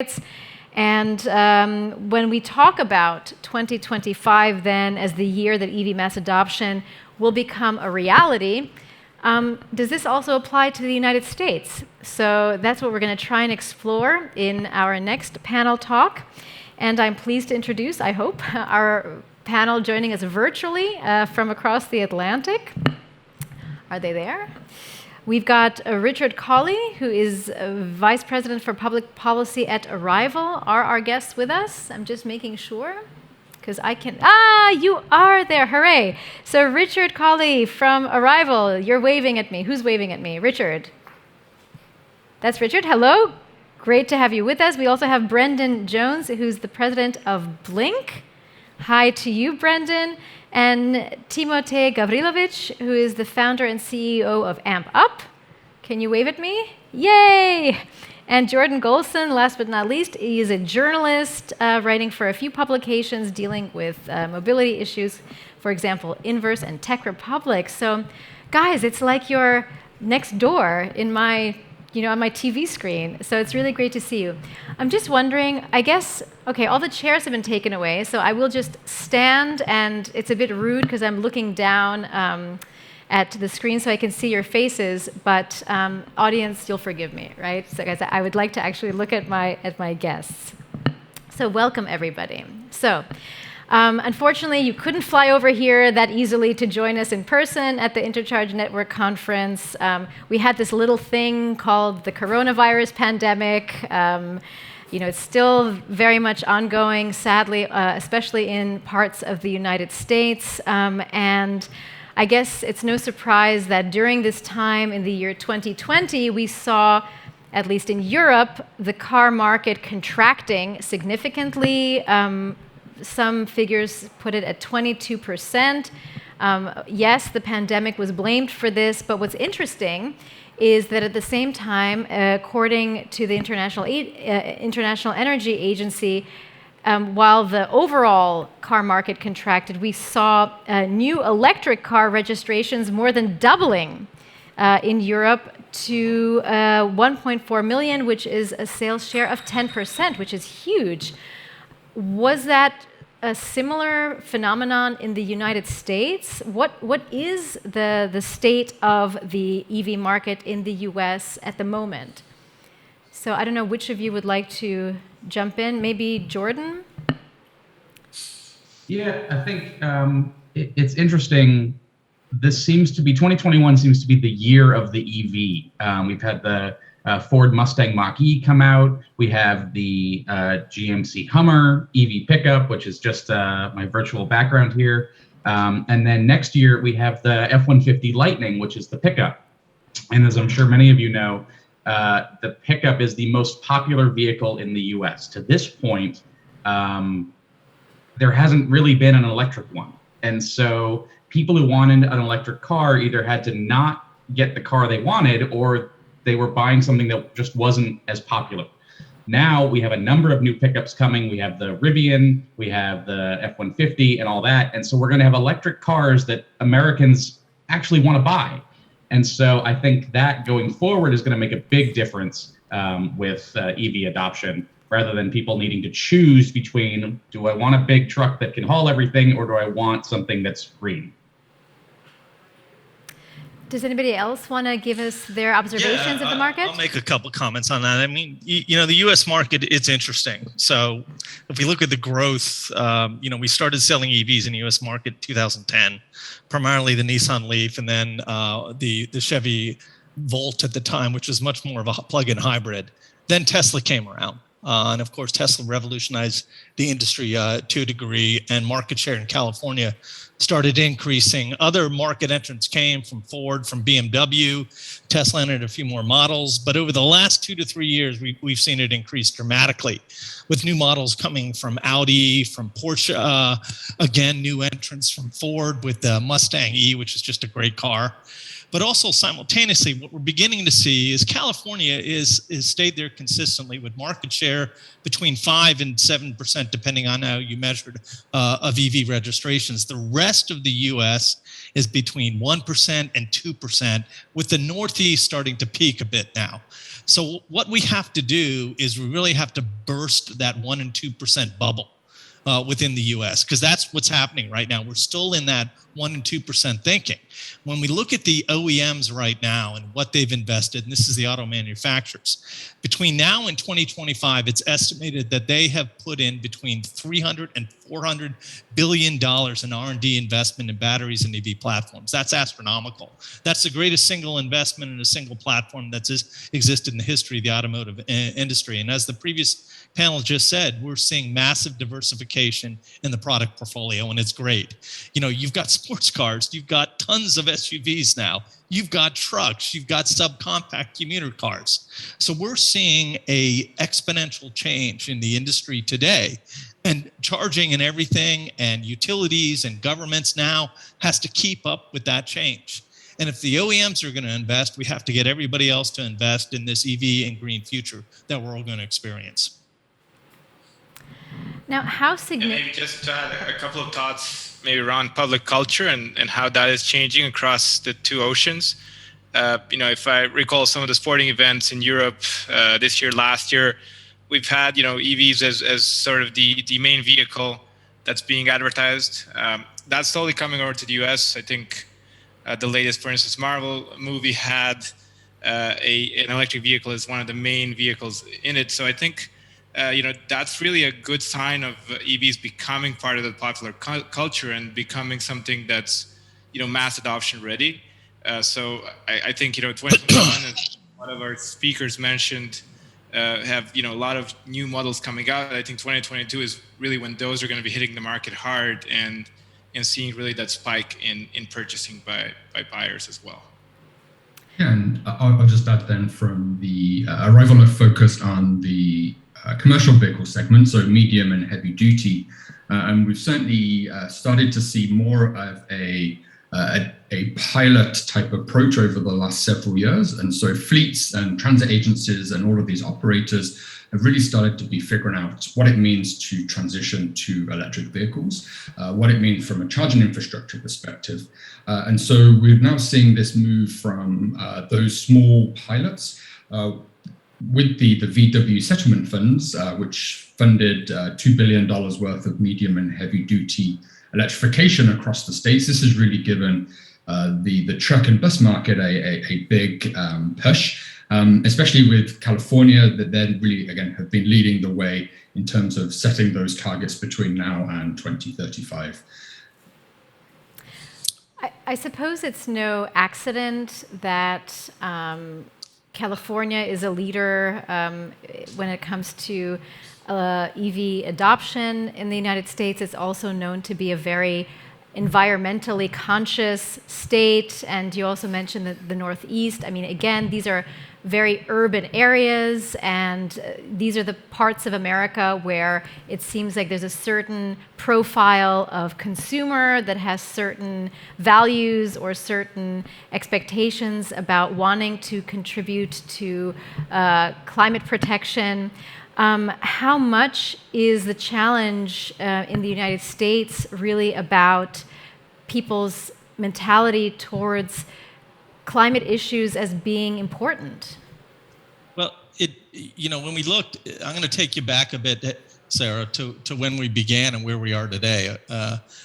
markets. And when we talk about 2025 then as the year that EV mass adoption will become a reality, does this also apply to the United States? So that's what we're going to try and explore in our next panel talk. And I'm pleased to introduce, I hope, our panel joining us virtually from across the Atlantic. Are they there? We've got Richard Colley, who is Vice President for Public Policy at Arrival. Are our guests with us? I'm just making sure, because I can... you are there, hooray. So Richard Colley from Arrival, you're waving at me. Who's waving at me? Richard. That's Richard, hello. Great to have you with us. We also have Brendan Jones, who's the president of Blink. Hi to you, Brendan. And Timotej Gavrilovic, who is the founder and CEO of Amp Up. Can you wave at me? Yay! And Jordan Golson, last but not least, he is a journalist writing for a few publications dealing with mobility issues, for example, Inverse and Tech Republic. So, guys, it's like you're next door in my on my TV screen. So it's really great to see you. I'm just wondering, I guess, okay, all the chairs have been taken away, so I will just stand, and it's a bit rude because I'm looking down at the screen so I can see your faces, but audience, you'll forgive me, right? So guys, I would like to actually look at my guests. So welcome, everybody. So, unfortunately, you couldn't fly over here that easily to join us in person at the Intercharge Network conference. We had this little thing called the coronavirus pandemic. It's still very much ongoing, sadly, especially in parts of the United States. And I guess it's no surprise that during this time in the year 2020, we saw, at least in Europe, the car market contracting significantly. Some figures put it at 22%. Yes, the pandemic was blamed for this, but what's interesting is that at the same time, according to the International Energy Agency, while the overall car market contracted, we saw new electric car registrations more than doubling in Europe to 1.4 million, which is a sales share of 10%, which is huge. Was that a similar phenomenon in the United States? What is the state of the EV market in the US at the moment? So I don't know which of you would like to jump in. Maybe Jordan? Yeah, I think it's interesting. This seems to be, 2021 seems to be the year of the EV. We've had the Ford Mustang Mach-E come out. We have the GMC Hummer EV pickup, which is just my virtual background here. And then next year, we have the F-150 Lightning, which is the pickup. And as I'm sure many of you know, the pickup is the most popular vehicle in the US. To this point, there hasn't really been an electric one. And so people who wanted an electric car either had to not get the car they wanted, or they were buying something that just wasn't as popular. Now we have a number of new pickups coming. We have the Rivian, we have the F-150 and all that. And so we're going to have electric cars that Americans actually want to buy. And so I think that going forward is going to make a big difference with EV adoption, rather than people needing to choose between, do I want a big truck that can haul everything, or do I want something that's green? Does anybody else want to give us their observations of the market? I'll make a couple comments on that. I mean, the U.S. market, it's interesting. So if we look at the growth, we started selling EVs in the U.S. market in 2010, primarily the Nissan Leaf, and then the Chevy Volt at the time, which was much more of a plug-in hybrid. Then Tesla came around. And of course, Tesla revolutionized the industry to a degree, and market share in California started increasing. Other market entrants came from Ford, from BMW. Tesla entered a few more models. But over the last 2 to 3 years, we've seen it increase dramatically, with new models coming from Audi, from Porsche, again, new entrants from Ford with the Mustang E, which is just a great car. But also simultaneously, what we're beginning to see is California is stayed there consistently with market share between 5 and 7%, depending on how you measured, of EV registrations. The rest of the U.S. is between 1% and 2%, with the Northeast starting to peak a bit now. So what we have to do is we really have to burst that 1 and 2% bubble within the U.S., because that's what's happening right now. We're still in that 1 and 2% thinking. When we look at the OEMs right now and what they've invested, and this is the auto manufacturers, between now and 2025, it's estimated that they have put in between $300 and $400 billion in R&D investment in batteries and EV platforms. That's astronomical. That's the greatest single investment in a single platform that's existed in the history of the automotive industry. And as the previous panel just said, we're seeing massive diversification in the product portfolio, and it's great. You know, you've got sports cars, you've got tons of SUVs now, you've got trucks, you've got subcompact commuter cars. So we're seeing a exponential change in the industry today, and charging and everything and utilities and governments now has to keep up with that change. And if the OEMs are going to invest, we have to get everybody else to invest in this EV and green future that we're all going to experience. Now, how significant? Maybe just to add a couple of thoughts, maybe around public culture and how that is changing across the two oceans. If I recall some of the sporting events in Europe this year, last year, we've had EVs as sort of the main vehicle that's being advertised. That's slowly coming over to the US. I think the latest, for instance, Marvel movie had an electric vehicle as one of the main vehicles in it. So I think that's really a good sign of EVs becoming part of the popular culture and becoming something that's, mass adoption ready. So I think, 2021, as one of our speakers mentioned, have, a lot of new models coming out. I think 2022 is really when those are going to be hitting the market hard and seeing really that spike in purchasing by buyers as well. Yeah, and I'll just add then from the Arrival have focused on the commercial vehicle segment, so medium and heavy duty, and we've certainly started to see more of a pilot type approach over the last several years. And so fleets and transit agencies and all of these operators have really started to be figuring out what it means to transition to electric vehicles, what it means from a charging infrastructure perspective. And so we're now seeing this move from those small pilots with the VW settlement funds, which funded $2 billion worth of medium and heavy duty electrification across the states. This has really given the truck and bus market a big push, especially with California, that then really, again, have been leading the way in terms of setting those targets between now and 2035. I suppose it's no accident that California is a leader when it comes to EV adoption in the United States. It's also known to be a very environmentally conscious state. And you also mentioned the Northeast. I mean, again, these are very urban areas, and these are the parts of America where it seems like there's a certain profile of consumer that has certain values or certain expectations about wanting to contribute to climate protection. How much is the challenge in the United States really about people's mentality towards climate issues as being important? Well, when we looked, I'm going to take you back a bit, Sarah, to when we began and where we are today.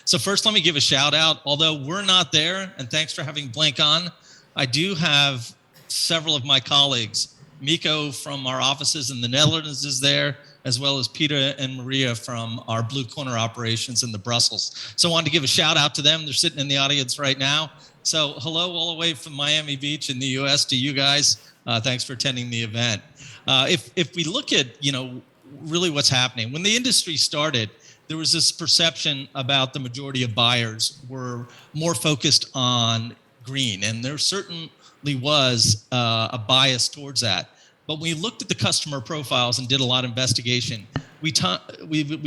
So first, let me give a shout out. Although we're not there, and thanks for having Blink on, I do have several of my colleagues. Miko from our offices in the Netherlands is there, as well as Peter and Maria from our Blue Corner operations in the Brussels. So I wanted to give a shout out to them. They're sitting in the audience right now. So hello all the way from Miami Beach in the US to you guys. Thanks for attending the event. If we look at, really what's happening, when the industry started, there was this perception about the majority of buyers were more focused on green, and there certainly was a bias towards that. But when we looked at the customer profiles and did a lot of investigation, we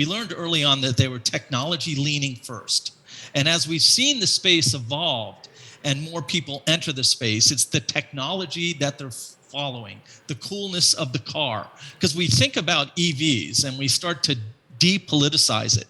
learned early on that they were technology leaning first. And as we've seen the space evolved, and more people enter the space, it's the technology that they're following, the coolness of the car. Because we think about EVs and we start to depoliticize it.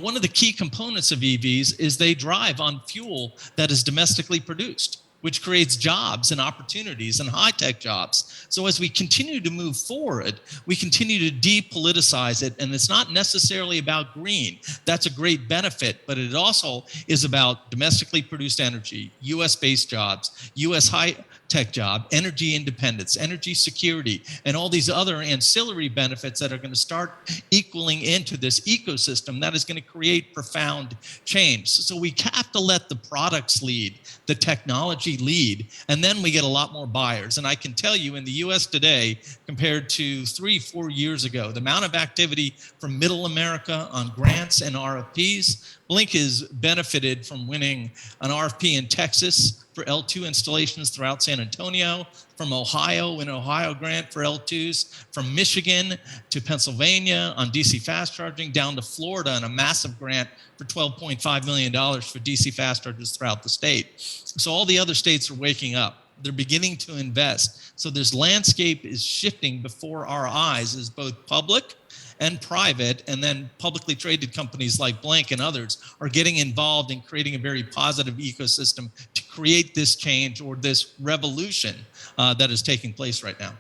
One of the key components of EVs is they drive on fuel that is domestically produced, which creates jobs and opportunities and high-tech jobs. So as we continue to move forward, we continue to depoliticize it, and it's not necessarily about green. That's a great benefit, but it also is about domestically produced energy, US-based jobs, US high-tech job, energy independence, energy security, and all these other ancillary benefits that are going to start equaling into this ecosystem that is going to create profound change. So we have to let the products lead, the technology lead, and then we get a lot more buyers. And I can tell you in the US today, compared to 3-4 years ago, the amount of activity from middle America on grants and RFPs, Blink has benefited from winning an RFP in Texas for L2 installations throughout San Antonio, from Ohio, an Ohio grant for L2s, from Michigan to Pennsylvania on DC fast charging, down to Florida and a massive grant for $12.5 million for DC fast chargers throughout the state. So all the other states are waking up. They're beginning to invest. So this landscape is shifting before our eyes as both public and private, and then publicly traded companies like Blink and others are getting involved in creating a very positive ecosystem to create this change or this revolution that is taking place right now.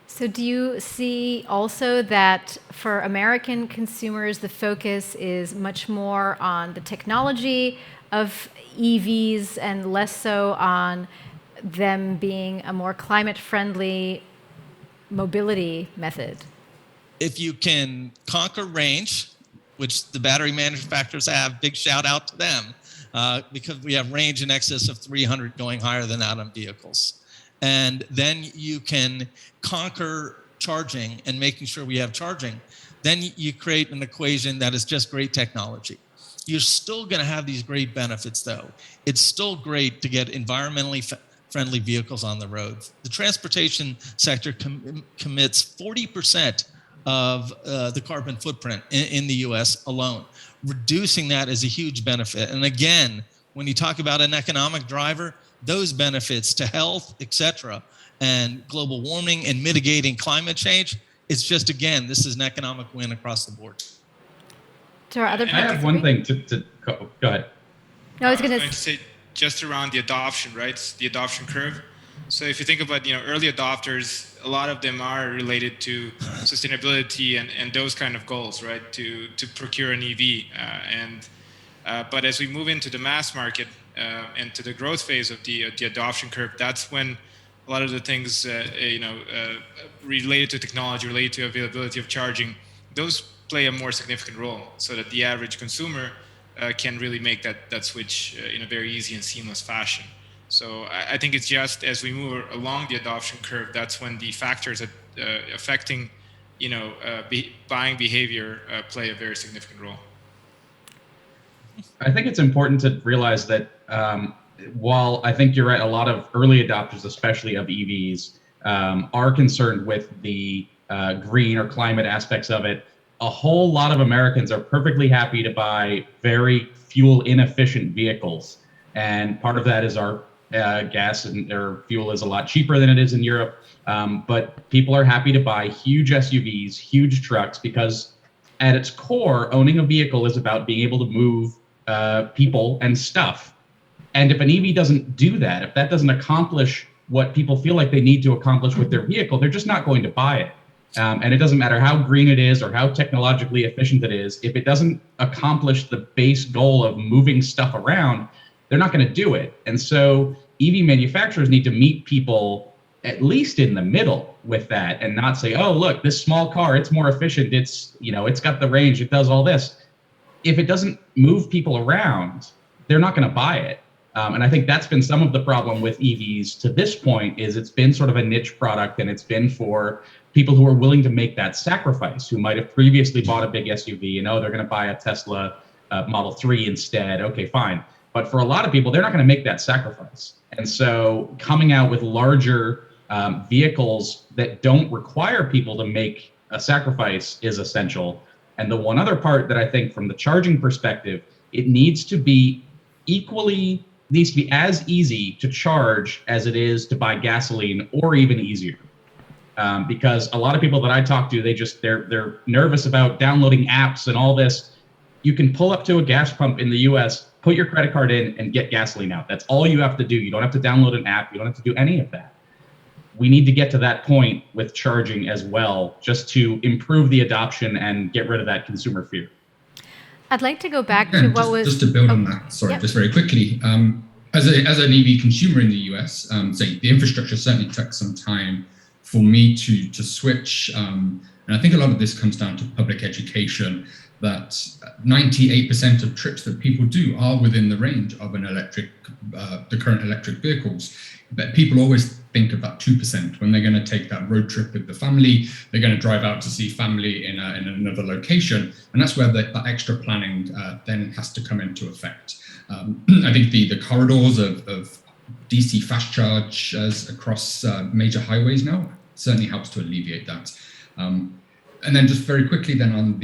So do you see also that for American consumers, the focus is much more on the technology of EVs and less so on them being a more climate-friendly mobility method? If you can conquer range, which the battery manufacturers have, big shout out to them, because we have range in excess of 300 going higher than that on vehicles. And then you can conquer charging and making sure we have charging. Then you create an equation that is just great technology. You're still going to have these great benefits, though. It's still great to get environmentally friendly vehicles on the road. The transportation sector commits 40% of the carbon footprint in the US alone. Reducing that is a huge benefit. And again, when you talk about an economic driver, those benefits to health, et cetera, and global warming and mitigating climate change, it's just, again, this is an economic win across the board. To our other I have one thing to go ahead. No, I was going to say just around the adoption, right? It's the adoption curve. So if you think about early adopters, a lot of them are related to sustainability and those kind of goals, right? To procure an EV, but as we move into the mass market and to the growth phase of the adoption curve, that's when a lot of the things related to technology, related to availability of charging, those play a more significant role, so that the average consumer can really make that switch in a very easy and seamless fashion. So I think it's just as we move along the adoption curve, that's when the factors that affecting, buying behavior play a very significant role. I think it's important to realize that while I think you're right, a lot of early adopters, especially of EVs, are concerned with the green or climate aspects of it. A whole lot of Americans are perfectly happy to buy very fuel inefficient vehicles. And part of that is our gas and or fuel is a lot cheaper than it is in Europe. But people are happy to buy huge SUVs, huge trucks, because at its core, owning a vehicle is about being able to move people and stuff. And if an EV doesn't do that, if that doesn't accomplish what people feel like they need to accomplish with their vehicle, they're just not going to buy it. And it doesn't matter how green it is or how technologically efficient it is. If it doesn't accomplish the base goal of moving stuff around, they're not going to do it. And so EV manufacturers need to meet people at least in the middle with that and not say, oh, look, this small car, it's more efficient. It's got the range. It does all this. If it doesn't move people around, they're not going to buy it. And I think that's been some of the problem with EVs to this point is it's been sort of a niche product, and it's been for people who are willing to make that sacrifice, who might have previously bought a big SUV and they're going to buy a Tesla Model 3 instead. Okay, fine. But for a lot of people, they're not going to make that sacrifice. And so coming out with larger vehicles that don't require people to make a sacrifice is essential. And the one other part that I think from the charging perspective, it needs to be equally needs to be as easy to charge as it is to buy gasoline, or even easier. Because a lot of people that I talk to, they're nervous about downloading apps and all this. You can pull up to a gas pump in the US, put your credit card in, and get gasoline out. That's all you have to do. You don't have to download an app. You don't have to do any of that. We need to get to that point with charging as well, just to improve the adoption and get rid of that consumer fear. I'd like to go back to what was... Just to build on that, just very quickly. As an EV consumer in the US, the infrastructure certainly took some time for me to switch. And I think a lot of this comes down to public education, that 98% of trips that people do are within the range of an the current electric vehicles. But people always think of that 2% when they're going to take that road trip with the family. They're going to drive out to see family in another location. And that's where that extra planning then has to come into effect. I think the corridors of DC fast charge across major highways now certainly helps to alleviate that. And then just very quickly then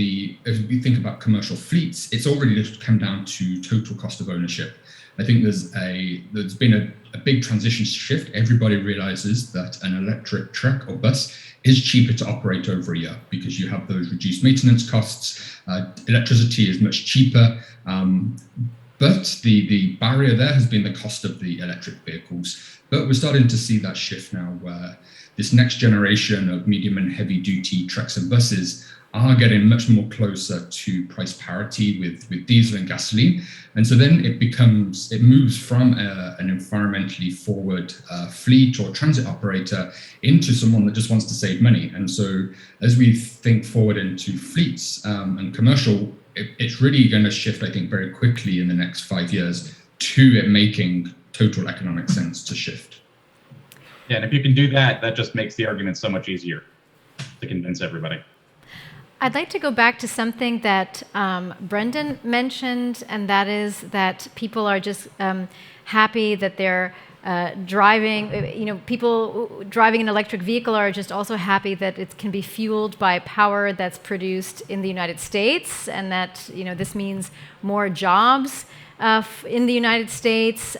if we think about commercial fleets, it's already just come down to total cost of ownership. I think there's been a big transition shift. Everybody realizes that an electric truck or bus is cheaper to operate over a year because you have those reduced maintenance costs. Electricity is much cheaper. But the barrier there has been the cost of the electric vehicles. But we're starting to see that shift now, where this next generation of medium and heavy duty trucks and buses are getting much more closer to price parity with diesel and gasoline. And so then it moves from an environmentally forward fleet or transit operator into someone that just wants to save money. And so as we think forward into fleets and commercial, it's really going to shift, I think, very quickly in the next 5 years to it making total economic sense to shift. Yeah, and if you can do that, that just makes the argument so much easier to convince everybody. I'd like to go back to something that Brendan mentioned, and that is that people are just happy that they're driving. People driving an electric vehicle are just also happy that it can be fueled by power that's produced in the United States, and that this means more jobs in the United States.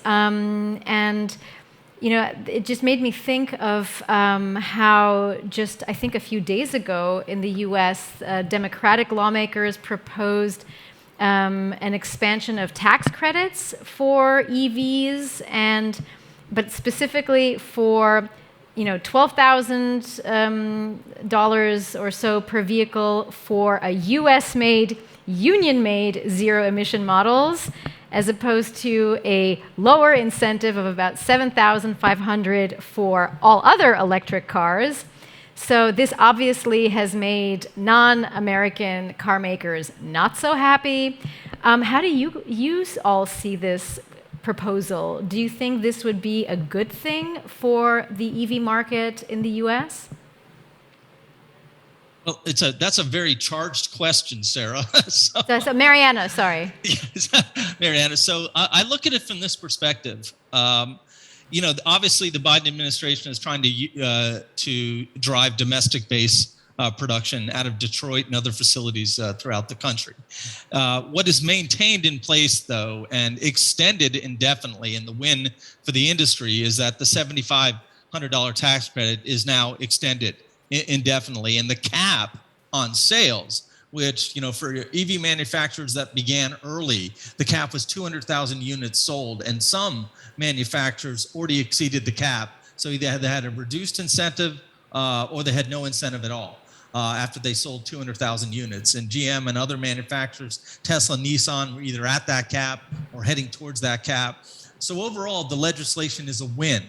It just made me think of how just, I think a few days ago in the US, Democratic lawmakers proposed an expansion of tax credits for EVs, but specifically for $12,000 or so per vehicle for a US-made, union-made zero-emission models, as opposed to a lower incentive of about $7,500 for all other electric cars. So this obviously has made non-American car makers not so happy. How do you all see this proposal? Do you think this would be a good thing for the EV market in the US? Well, that's a very charged question, Sarah. So Mariana, sorry. Yes, Mariana. So I look at it from this perspective. Obviously the Biden administration is trying to drive domestic base production out of Detroit and other facilities throughout the country. What is maintained in place, though, and extended indefinitely, and the win for the industry is that the $7,500 tax credit is now extended indefinitely, and the cap on sales, which for EV manufacturers that began early, the cap was 200,000 units sold, and some manufacturers already exceeded the cap, so either they had a reduced incentive or they had no incentive at all after they sold 200,000 units. And GM and other manufacturers, Tesla, Nissan, were either at that cap or heading towards that cap. So overall, the legislation is a win.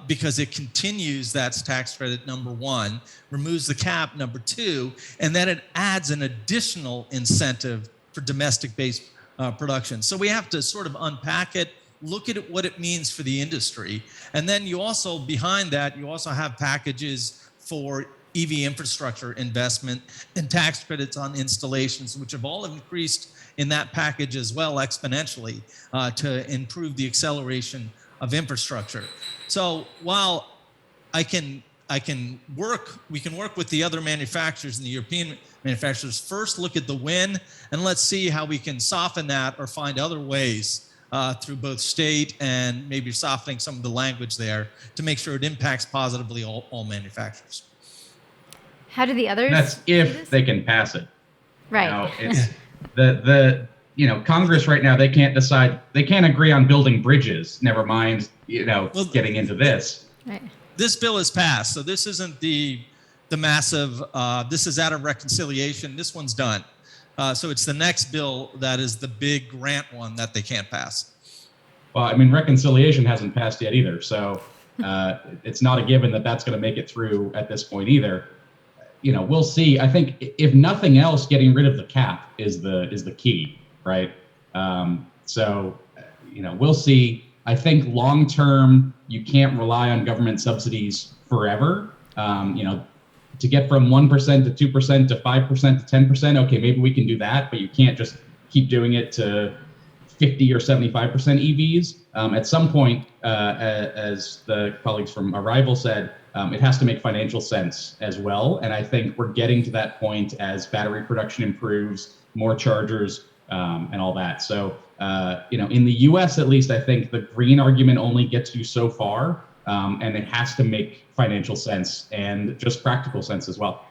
Because it continues that tax credit, number one, removes the cap, number two, and then it adds an additional incentive for domestic-based production. So we have to sort of unpack it, look at what it means for the industry, and then you also, behind that, you also have packages for EV infrastructure investment and tax credits on installations, which have all increased in that package as well exponentially to improve the acceleration of infrastructure. So while we can work with the other manufacturers and the European manufacturers, first look at the win and let's see how we can soften that or find other ways through both state and maybe softening some of the language there to make sure it impacts positively all manufacturers. How do the others? That's if they can pass it. Right. You know, it's Congress right now, they can't decide, they can't agree on building bridges, never mind, getting into this. Right. This bill is passed, so this isn't the massive, this is out of reconciliation, this one's done. So it's the next bill that is the big grant one that they can't pass. Well, I mean, reconciliation hasn't passed yet either, so it's not a given that that's going to make it through at this point either. We'll see. I think if nothing else, getting rid of the cap is the key, right? We'll see. I think long term, you can't rely on government subsidies forever. To get from 1% to 2% to 5% to 10%, okay, maybe we can do that, but you can't just keep doing it to 50 or 75% EVs. At some point, as the colleagues from Arrival said, it has to make financial sense as well. And I think we're getting to that point as battery production improves, more chargers, and all that. So, in the US, at least, I think the green argument only gets you so far, and it has to make financial sense and just practical sense as well.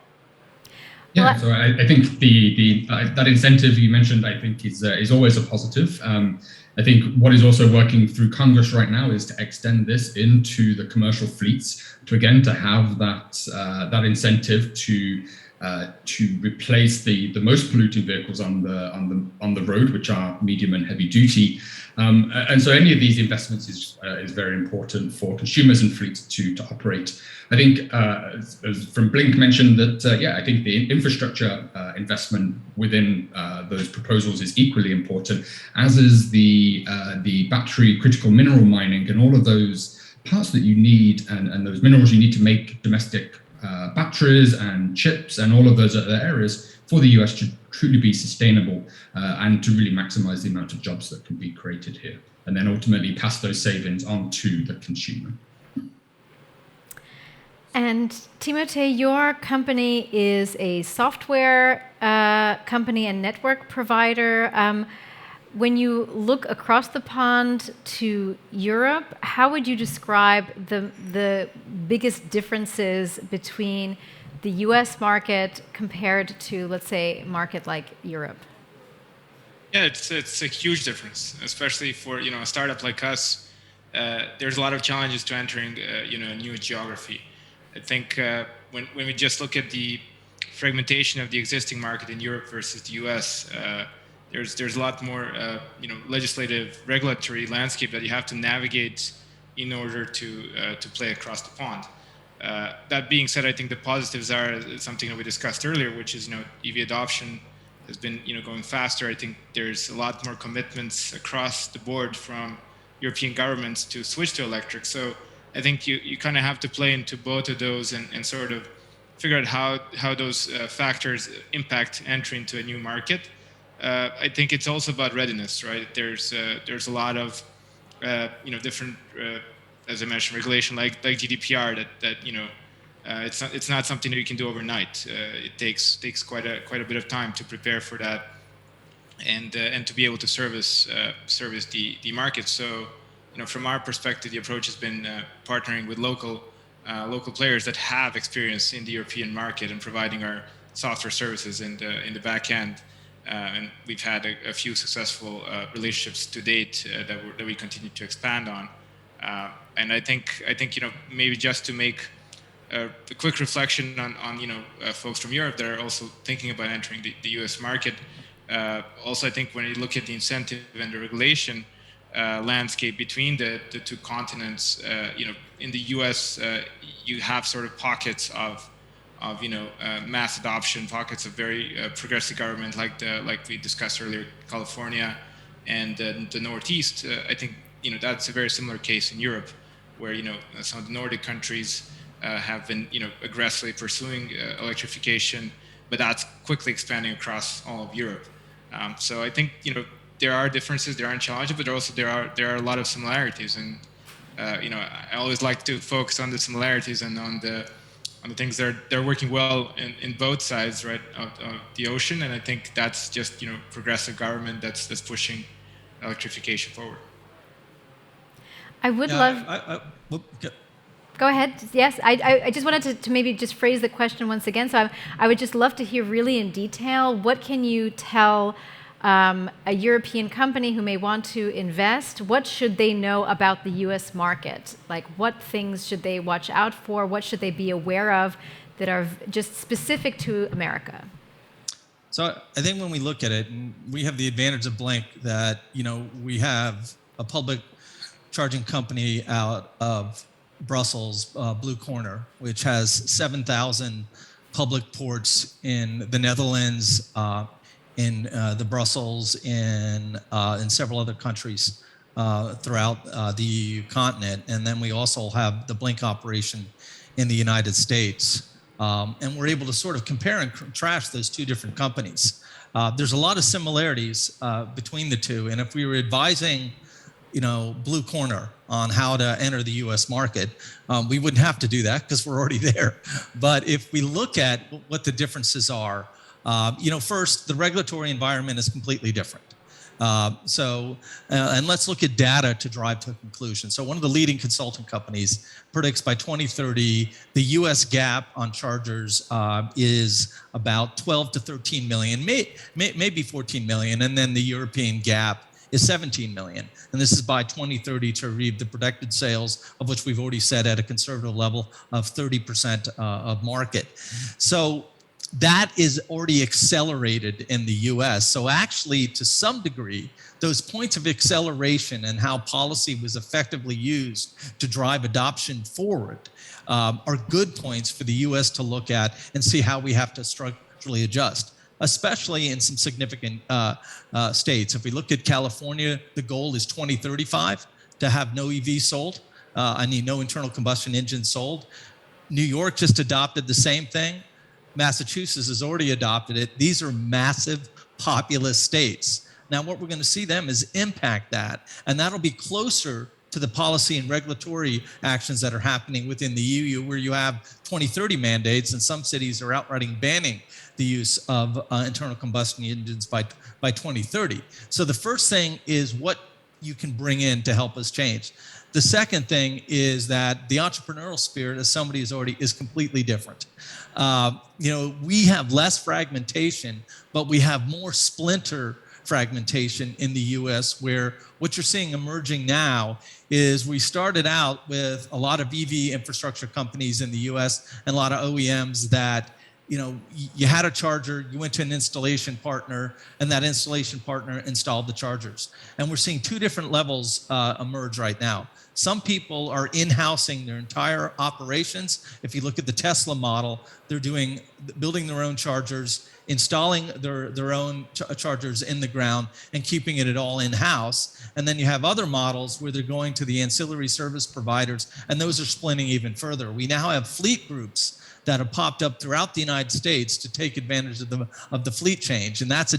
Yeah, so I think the that incentive you mentioned, I think is always a positive. I think what is also working through Congress right now is to extend this into the commercial fleets to have that incentive to replace the most polluting vehicles on the road, which are medium and heavy duty. And so any of these investments is very important for consumers and fleets to operate. I think, as from Blink mentioned, that I think the infrastructure investment within those proposals is equally important, as is the battery critical mineral mining and all of those parts that you need and those minerals you need to make domestic batteries and chips and all of those other areas for the US to truly be sustainable and to really maximize the amount of jobs that can be created here, and then ultimately pass those savings on to the consumer. And Timothée, your company is a software company and network provider. When you look across the pond to Europe, how would you describe the biggest differences between the US market compared to, let's say, a market like Europe? Yeah, it's a huge difference, especially for a startup like us. There's a lot of challenges to entering a new geography. I think when we just look at the fragmentation of the existing market in Europe versus the US, there's a lot more legislative regulatory landscape that you have to navigate in order to play across the pond. That being said, I think the positives are something that we discussed earlier, which is EV adoption has been going faster. I think there's a lot more commitments across the board from European governments to switch to electric. So I think you kind of have to play into both of those and sort of figure out how those factors impact entry into a new market. I think it's also about readiness, right? There's a lot of different, as I mentioned, regulation like GDPR that it's not something that you can do overnight. It takes quite a bit of time to prepare for that, and to be able to service the market. So from our perspective, the approach has been partnering with local players that have experience in the European market and providing our software services in the back end. And we've had a few successful relationships to date that we continue to expand on. And I think maybe just to make a quick reflection on folks from Europe that are also thinking about entering the U.S. market. Also, I think when you look at the incentive and the regulation landscape between the two continents, in the U.S. You have sort of pockets of mass adoption, pockets of very progressive government, like we discussed earlier, California and the Northeast. I think that's a very similar case in Europe, where some of the Nordic countries have been aggressively pursuing electrification, but that's quickly expanding across all of Europe. So I think there are differences, there are challenges, but there are a lot of similarities, and I always like to focus on the similarities and on the things that are working well in both sides, right, of the ocean. And I think that's just progressive government that's pushing electrification forward. I would Yeah, love. Okay. Go ahead. Yes, I just wanted to maybe just phrase the question once again. So I would just love to hear really in detail, what can you tell a European company who may want to invest? What should they know about the US market? Like, what things should they watch out for? What should they be aware of that are just specific to America? So I think when we look at it, and we have the advantage of Blink that, we have a public charging company out of Brussels, Blue Corner, which has 7,000 public ports in the Netherlands, in the Brussels, in several other countries throughout the EU continent. And then we also have the Blink operation in the United States. And we're able to sort of compare and contrast those two different companies. There's a lot of similarities between the two. And if we were advising, Blue Corner on how to enter the U.S. market, we wouldn't have to do that because we're already there. But if we look at what the differences are, first, the regulatory environment is completely different. And let's look at data to drive to a conclusion. So one of the leading consulting companies predicts by 2030, the US gap on chargers is about 12 to 13 million, maybe 14 million, and then the European gap is 17 million. And this is by 2030 to reach the projected sales, of which we've already said at a conservative level of 30% of market. So that is already accelerated in the US. So actually, to some degree, those points of acceleration and how policy was effectively used to drive adoption forward are good points for the US to look at and see how we have to structurally adjust, especially in some significant states. If we look at California, the goal is 2035 to have no EV sold. No internal combustion engines sold. New York just adopted the same thing. Massachusetts has already adopted it. These are massive populous states. Now, what we're going to see them is impact that, and that'll be closer to the policy and regulatory actions that are happening within the EU, where you have 2030 mandates, and some cities are outrighting banning the use of internal combustion engines by 2030. So the first thing is what you can bring in to help us change. The second thing is that the entrepreneurial spirit, as somebody is completely different. We have less fragmentation, but we have more splinter fragmentation in the US, where what you're seeing emerging now is we started out with a lot of EV infrastructure companies in the US and a lot of OEMs that, you had a charger, you went to an installation partner, and that installation partner installed the chargers. And we're seeing two different levels emerge right now. Some people are in-housing their entire operations. If you look at the Tesla model, they're building their own chargers, installing their own chargers in the ground, and keeping it all in-house. And then you have other models where they're going to the ancillary service providers, and those are splitting even further. We now have fleet groups that have popped up throughout the United States to take advantage of the fleet change. And that's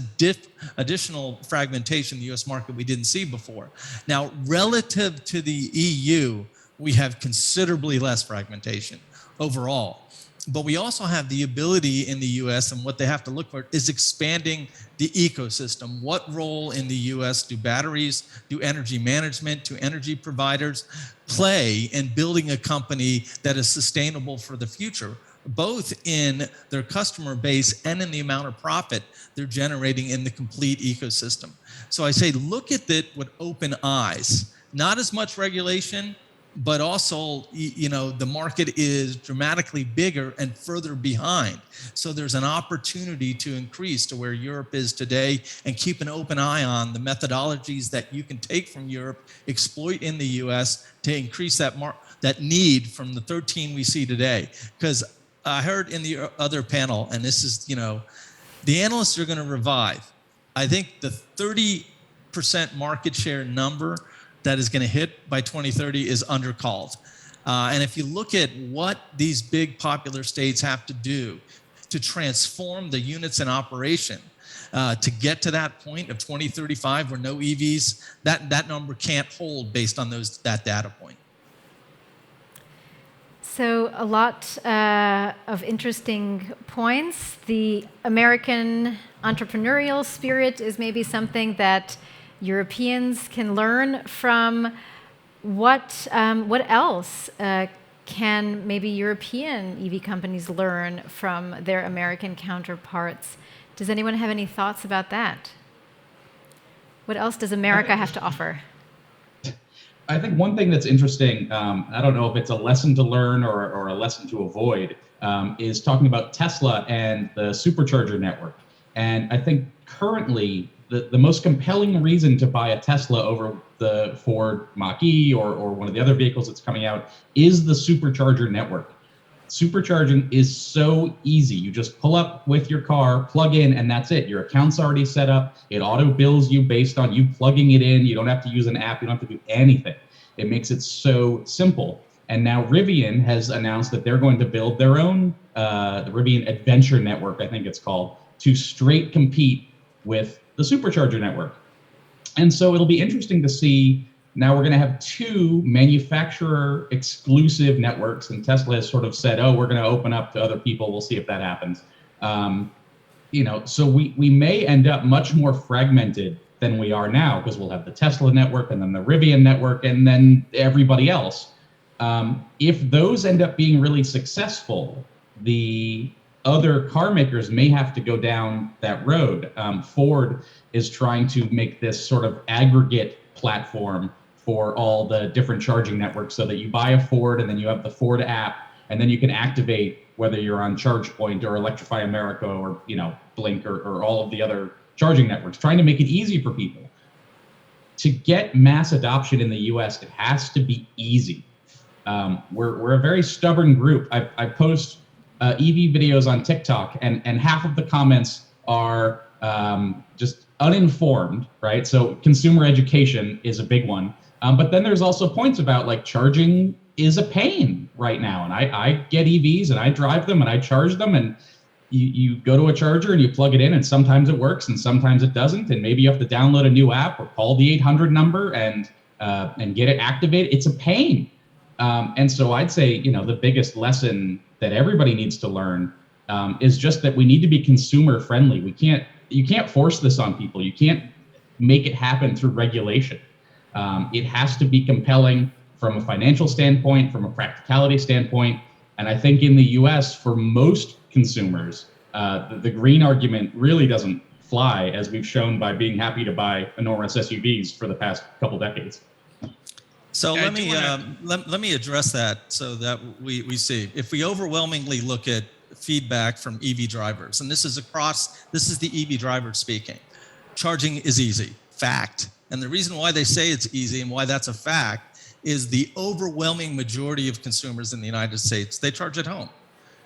additional fragmentation in the US market we didn't see before. Now, relative to the EU, we have considerably less fragmentation overall. But we also have the ability in the US, and what they have to look for is expanding the ecosystem. What role in the US do batteries, do energy management, do energy providers play in building a company that is sustainable for the future, both in their customer base and in the amount of profit they're generating in the complete ecosystem? So I say, look at it with open eyes, not as much regulation, but also, the market is dramatically bigger and further behind. So there's an opportunity to increase to where Europe is today, and keep an open eye on the methodologies that you can take from Europe, exploit in the US to increase that need from the 13 we see today. Because I heard in the other panel, and this is, the analysts are going to revive. I think the 30% market share number that is going to hit by 2030 is undercalled. And if you look at what these big popular states have to do to transform the units in operation to get to that point of 2035 where no EVs, that number can't hold based on that data point. So a lot of interesting points. The American entrepreneurial spirit is maybe something that Europeans can learn from. what else can maybe European EV companies learn from their American counterparts? Does anyone have any thoughts about that? What else does America have to offer? I think one thing that's interesting, I don't know if it's a lesson to learn or a lesson to avoid, is talking about Tesla and the supercharger network. And I think currently the most compelling reason to buy a Tesla over the Ford Mach-E or one of the other vehicles that's coming out is the supercharger network. Supercharging is so easy. You just pull up with your car, plug in, and that's it. Your account's already set up. It auto bills you based on you plugging it in. You don't have to use an app. You don't have to do anything. It makes it so simple. And now Rivian has announced that they're going to build their own, the Rivian Adventure Network, I think it's called, to straight compete with the supercharger network. And so it'll be interesting to see. Now we're going to have two manufacturer exclusive networks, and Tesla has sort of said, oh, we're going to open up to other people. We'll see if that happens. So we may end up much more fragmented than we are now, because we'll have the Tesla network and then the Rivian network and then everybody else. If those end up being really successful, the other car makers may have to go down that road. Ford is trying to make this sort of aggregate platform for all the different charging networks, so that you buy a Ford and then you have the Ford app, and then you can activate whether you're on ChargePoint or Electrify America or Blink or all of the other charging networks, trying to make it easy for people. To get mass adoption in the US, it has to be easy. We're a very stubborn group. I post EV videos on TikTok, and half of the comments are just uninformed, right? So consumer education is a big one. But then there's also points about like charging is a pain right now. And I get EVs and I drive them and I charge them, and you go to a charger and you plug it in, and sometimes it works and sometimes it doesn't. And maybe you have to download a new app or call the 800 number and get it activated. It's a pain. And so I'd say, the biggest lesson that everybody needs to learn is just that we need to be consumer friendly. You can't force this on people. You can't make it happen through regulation. It has to be compelling from a financial standpoint, from a practicality standpoint. And I think in the US, for most consumers, the green argument really doesn't fly, as we've shown by being happy to buy enormous SUVs for the past couple decades. So let me address that so that we see. If we overwhelmingly look at feedback from EV drivers, and this is the EV driver speaking, charging is easy, fact. And the reason why they say it's easy and why that's a fact is the overwhelming majority of consumers in the United States, they charge at home.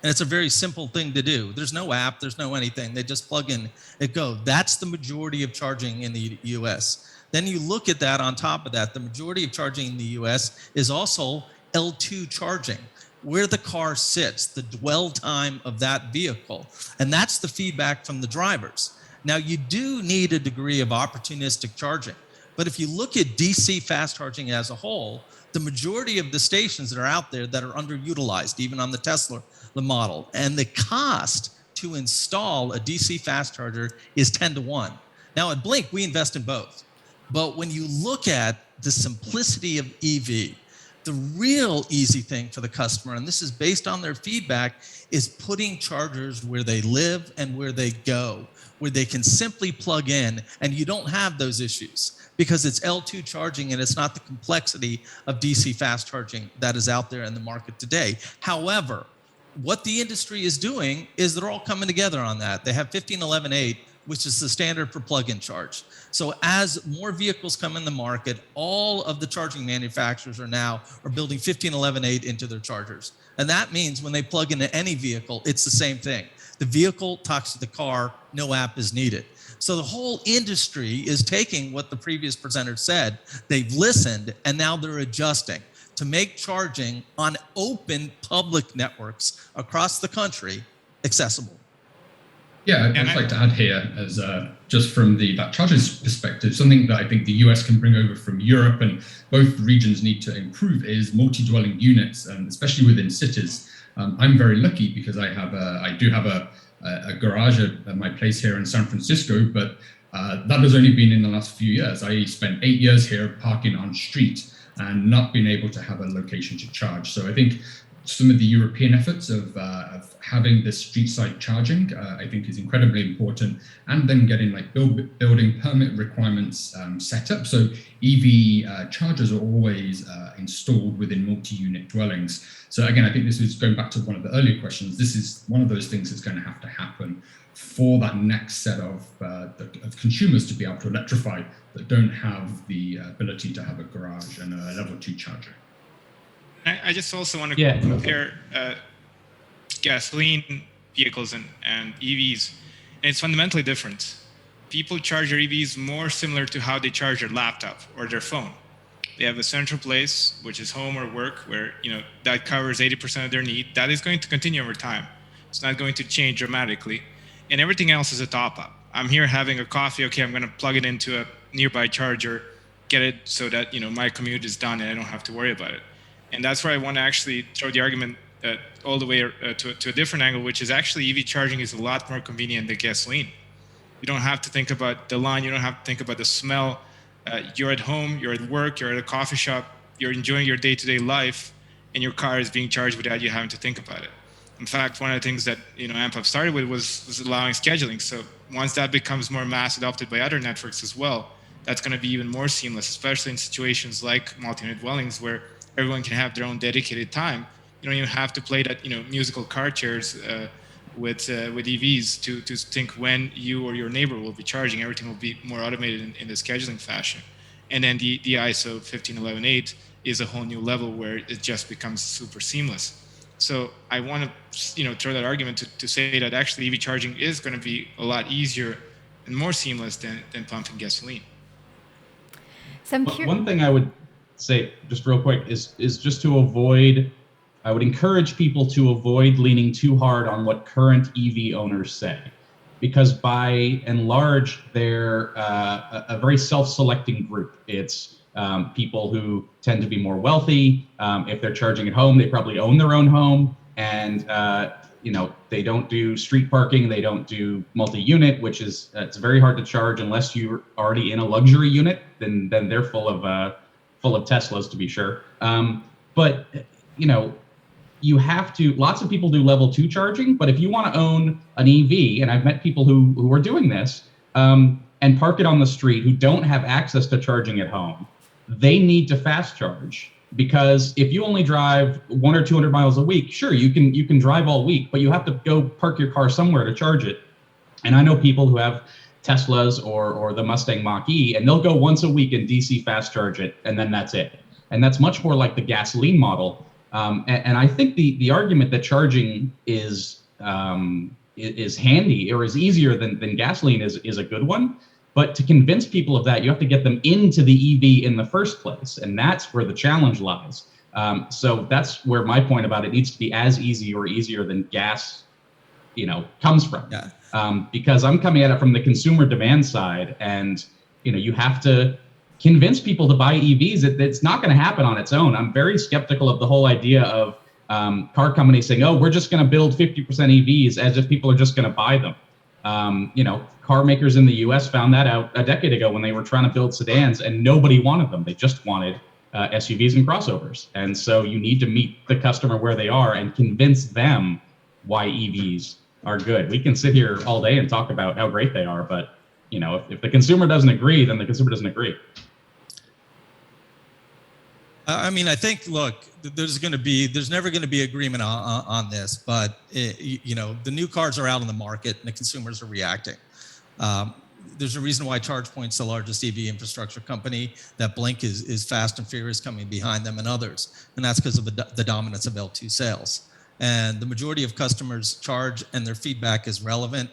And it's a very simple thing to do. There's no app, there's no anything. They just plug in, it goes. That's the majority of charging in the US. Then you look at that, on top of that, the majority of charging in the US is also L2 charging, where the car sits, the dwell time of that vehicle. And that's the feedback from the drivers. Now, you do need a degree of opportunistic charging. But if you look at DC fast charging as a whole, the majority of the stations that are out there that are underutilized, even on the Tesla model, and the cost to install a DC fast charger is 10 to 1. Now at Blink, we invest in both. But when you look at the simplicity of EV, the real easy thing for the customer, and this is based on their feedback, is putting chargers where they live and where they go, where they can simply plug in, and you don't have those issues because it's L2 charging and it's not the complexity of DC fast charging that is out there in the market today. However, what the industry is doing is they're all coming together on that. They have 1511.8, which is the standard for plug-in charge. So as more vehicles come in the market, all of the charging manufacturers are building 1511.8 into their chargers. And that means when they plug into any vehicle, it's the same thing. The vehicle talks to the car, no app is needed. So the whole industry is taking what the previous presenter said, they've listened, and now they're adjusting to make charging on open public networks across the country accessible. Yeah, I'd like to add here, as just from that charger's perspective, something that I think the US can bring over from Europe and both regions need to improve is multi-dwelling units, especially within cities. I'm very lucky because I do have a garage at my place here in San Francisco, but that has only been in the last few years. I spent 8 years here parking on street. and not being able to have a location to charge. So I think some of the European efforts of having this street side charging, I think is incredibly important, and then getting like building permit requirements set up. So EV chargers are always installed within multi-unit dwellings. So again, I think this is going back to one of the earlier questions. This is one of those things that's going to have to happen for that next set of consumers to be able to electrify that don't have the ability to have a garage and a level 2 charger. I just also want to compare gasoline vehicles and EVs, and it's fundamentally different. People charge their EVs more similar to how they charge their laptop or their phone. They have a central place, which is home or work, where that covers 80% of their need. That is going to continue over time. It's not going to change dramatically, and everything else is a top-up. I'm here having a coffee. Okay, I'm going to plug it into a nearby charger, get it so that my commute is done and I don't have to worry about it. And that's where I want to actually throw the argument all the way to a different angle, which is actually EV charging is a lot more convenient than gasoline. You don't have to think about the line. You don't have to think about the smell. You're at home, you're at work, you're at a coffee shop, you're enjoying your day-to-day life, and your car is being charged without you having to think about it. In fact, one of the things that AmpUp started with was allowing scheduling. So once that becomes more mass adopted by other networks as well, that's going to be even more seamless, especially in situations like multi-unit dwellings where everyone can have their own dedicated time. You don't even have to play that musical card chairs with EVs to think when you or your neighbor will be charging. Everything will be more automated in the scheduling fashion. And then the ISO 15118 is a whole new level where it just becomes super seamless. So I want to throw that argument to say that actually EV charging is going to be a lot easier and more seamless than pumping gasoline. So one thing I would say just real quick is just to avoid, I would encourage people to avoid leaning too hard on what current EV owners say, because by and large, they're a very self-selecting group. It's people who tend to be more wealthy. If they're charging at home, they probably own their own home, and they don't do street parking, they don't do multi-unit, which is it's very hard to charge unless you're already in a luxury unit. Then they're full of Teslas, to be sure. But you have to. Lots of people do level 2 charging, but if you want to own an EV, and I've met people who are doing this, and park it on the street who don't have access to charging at home, they need to fast charge. Because if you only drive 100 or 200 miles a week, sure, you can drive all week, but you have to go park your car somewhere to charge it. And I know people who have Teslas or the Mustang Mach-E, and they'll go once a week and DC fast charge it, and then that's it. And that's much more like the gasoline model. And I think the argument that charging is handy or is easier than gasoline is a good one. But to convince people of that, you have to get them into the EV in the first place. And that's where the challenge lies. So that's where my point about it needs to be as easy or easier than gas, comes from. Yeah. Because I'm coming at it from the consumer demand side, and you have to convince people to buy EVs. It's not going to happen on its own. I'm very skeptical of the whole idea of car companies saying, "Oh, we're just going to build 50% EVs," as if people are just going to buy them. Car makers in the U.S. found that out a decade ago when they were trying to build sedans, and nobody wanted them. They just wanted SUVs and crossovers. And so you need to meet the customer where they are and convince them why EVs are good. We can sit here all day and talk about how great they are, but if the consumer doesn't agree, then the consumer doesn't agree. I think, look, there's never going to be agreement on this, but the new cars are out on the market and the consumers are reacting. There's a reason why ChargePoint's the largest EV infrastructure company, that Blink is fast and furious coming behind them and others. And that's because of the dominance of L2 sales. And the majority of customers charge and their feedback is relevant.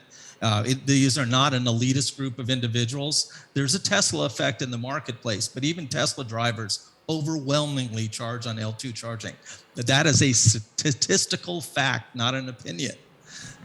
These are not an elitist group of individuals. There's a Tesla effect in the marketplace, but even Tesla drivers overwhelmingly charge on L2 charging. That is a statistical fact, not an opinion,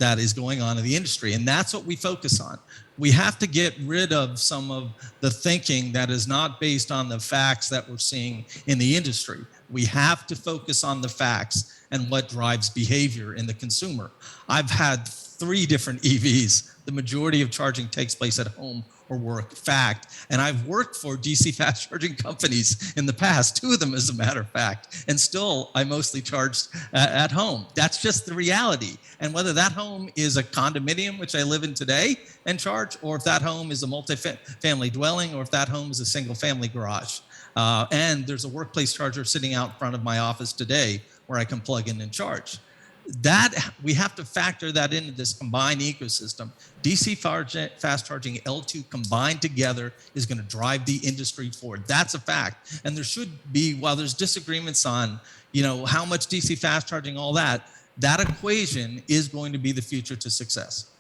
that is going on in the industry. And that's what we focus on. We have to get rid of some of the thinking that is not based on the facts that we're seeing in the industry. We have to focus on the facts and what drives behavior in the consumer. I've had 3 different EVs. The majority of charging takes place at home or work, fact. And I've worked for DC fast charging companies in the past, 2 of them as a matter of fact, and still I mostly charged at home. That's just the reality. And whether that home is a condominium, which I live in today and charge, or if that home is a multi-family dwelling, or if that home is a single family garage. And there's a workplace charger sitting out in front of my office today where I can plug in and charge. That we have to factor that into this combined ecosystem. DC fast charging, L2 combined together is going to drive the industry forward. That's a fact. And there should be, while there's disagreements on, how much DC fast charging, all that equation is going to be the future to success.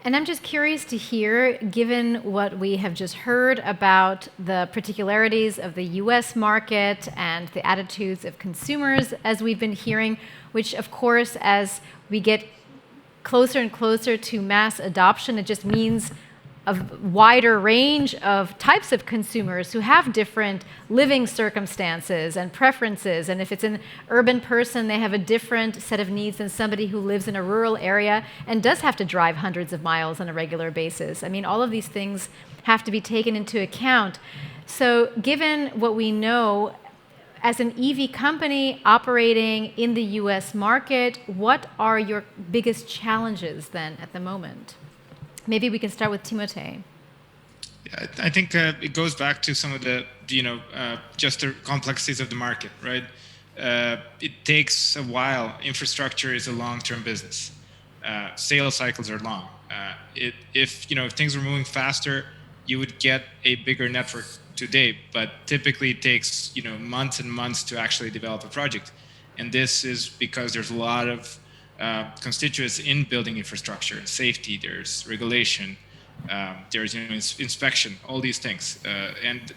And I'm just curious to hear, given what we have just heard about the particularities of the US market and the attitudes of consumers, as we've been hearing, which of course, as we get closer and closer to mass adoption, it just means a wider range of types of consumers who have different living circumstances and preferences. And if it's an urban person, they have a different set of needs than somebody who lives in a rural area and does have to drive hundreds of miles on a regular basis. I mean, all of these things have to be taken into account. So given what we know, as an EV company operating in the US market, what are your biggest challenges then at the moment? Maybe we can start with Timothée. Yeah, I think it goes back to some of the just the complexities of the market, right? It takes a while. Infrastructure is a long-term business. Sales cycles are long. If things were moving faster, you would get a bigger network today, but typically it takes months and months to actually develop a project. And this is because there's a lot of constituents in building infrastructure, safety, there's regulation, there's inspection, all these things. And